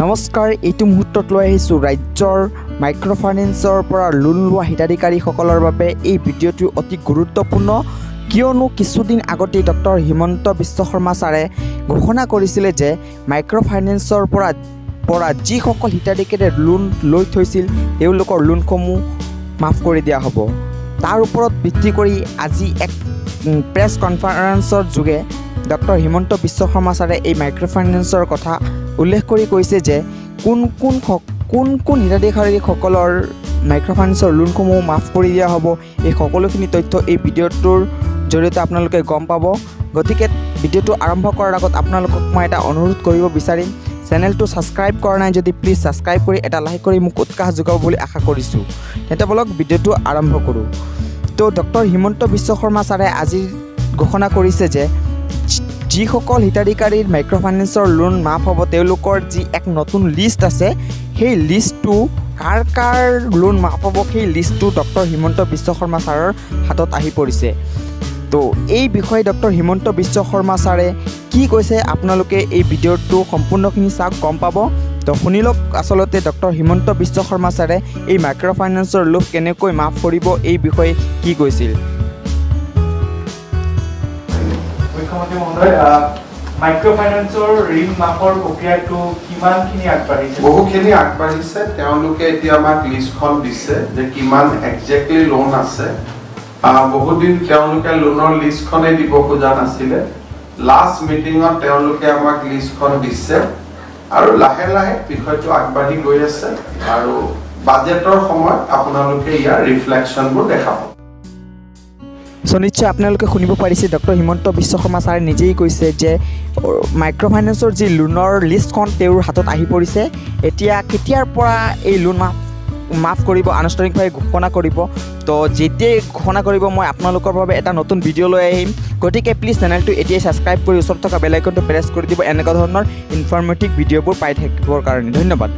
নমস্কাৰ, এইটো মুহূৰ্তত লৈ আহিছোঁ ৰাজ্যৰ মাইক্ৰ'ফাইনেন্সৰ পৰা লোন লোৱা হিতাধিকাৰীসকলৰ বাবে এই ভিডিঅ'টো অতি গুৰুত্বপূৰ্ণ, কিয়নো কিছুদিন আগতেই ডক্টৰ হিমন্ত বিশ্ব শৰ্মা ছাৰে ঘোষণা কৰিছিলে যে মাইক্ৰ'ফাইনেন্সৰ পৰা যিসকল হিতাধিকাৰীয়ে লোন লৈ থৈছিল তেওঁলোকৰ লোনসমূহ মাফ কৰি দিয়া হ'ব। তাৰ ওপৰত ভিত্তি কৰি আজি এক প্ৰেছ কনফাৰেন্সৰ যোগে ডক্টৰ হিমন্ত বিশ্ব শৰ্মা ছাৰে এই মাইক্ৰ'ফাইনেন্সৰ কথা উল্লেখ কৰি কৈছে যে কোন কোন হিতাধিকাৰীসকলৰ মাইক্ৰ'ফাইনেন্সৰ লোনসমূহ মাফ কৰি দিয়া হ'ব। এই সকলোখিনি তথ্য এই ভিডিঅ'টোৰ জৰিয়তে আপোনালোকে গম পাব। গতিকে ভিডিঅ'টো আৰম্ভ কৰাৰ আগত আপোনালোকক মই এটা অনুৰোধ কৰিব বিচাৰিম, চেনেলটো ছাবস্ক্ৰাইব কৰা নাই যদি প্লিজ ছাবস্ক্ৰাইব কৰি এটা লাইক কৰি মোক উৎসাহ যোগাব বুলি আশা কৰিছোঁ। তেন্তে বলক ভিডিঅ'টো আৰম্ভ কৰোঁ। তো ডক্টৰ হিমন্ত বিশ্ব শৰ্মা ছাৰে আজি ঘোষণা কৰিছে যে যিসকল হিতাধিকাৰীৰ মাইক্ৰ'ফাইনেন্সৰ লোন মাফ হ'ব তেওঁলোকৰ যি এক নতুন লিষ্ট আছে, সেই লিষ্টটো কাৰ লোন মাফ হ'ব সেই লিষ্টটো ডক্টৰ হিমন্ত বিশ্ব শৰ্মা ছাৰৰ হাতত আহি পৰিছে। তো এই বিষয়ে ডক্টৰ হিমন্ত বিশ্ব শৰ্মা ছাৰে কি কৈছে আপোনালোকে এই ভিডিঅ'টো সম্পূৰ্ণখিনি চাওক, গম পাব। তো শুনি লওক আচলতে ডক্টৰ হিমন্ত বিশ্ব শৰ্মা ছাৰে এই মাইক্ৰ'ফাইনেন্সৰ লোন কেনেকৈ মাফ কৰিব এই বিষয়ে কি কৈছিল। মুখ্যমন্ত্ৰী মহোদয়, মাইক্ৰ'ফাইনেন্সৰ ঋণ মাফৰ প্ৰক্ৰিয়াটো কিমানখিনি আগবাঢ়িছে? বহুখিনি আগবাঢ়িছে। তেওঁলোকে এতিয়া আমাক লিষ্টখন দিছে যে কিমান একজেক্টলি লোন আছে। বহুদিন তেওঁলোকে লোনৰ লিষ্টখনেই দিব খোজা নাছিলে। লাষ্ট মিটিঙত তেওঁলোকে আমাক লিষ্টখন দিছে আৰু লাহে লাহে বিষয়টো আগবাঢ়ি গৈ আছে আৰু বাজেটৰ সময়ত আপোনালোকে ইয়াৰ ৰিফ্লেকশ্যনবোৰ দেখাব। নিশ্চয় আপোনালোকে শুনিব পাৰিছে, ডক্টৰ হিমন্ত বিশ্ব শৰ্মা ছাৰে নিজেই কৈছে যে মাইক্ৰ'ফাইনেন্সৰ যি লোনৰ লিষ্টখন তেওঁৰ হাতত আহি পৰিছে। এতিয়া কেতিয়াৰ পৰা এই লোন মাফ কৰিব আনুষ্ঠানিকভাৱে ঘোষণা কৰিব। তো যেতিয়াই ঘোষণা কৰিব মই আপোনালোকৰ বাবে এটা নতুন ভিডিঅ' লৈ আহিম। গতিকে প্লিজ চেনেলটো এতিয়াই ছাবস্ক্ৰাইব কৰি ওচৰত থকা বেল আইকনটো প্ৰেছ কৰি দিব এনেকুৱা ধৰণৰ ইনফৰ্মেটিভ ভিডিঅ'বোৰ পাই থাকিবৰ কাৰণে। ধন্যবাদ।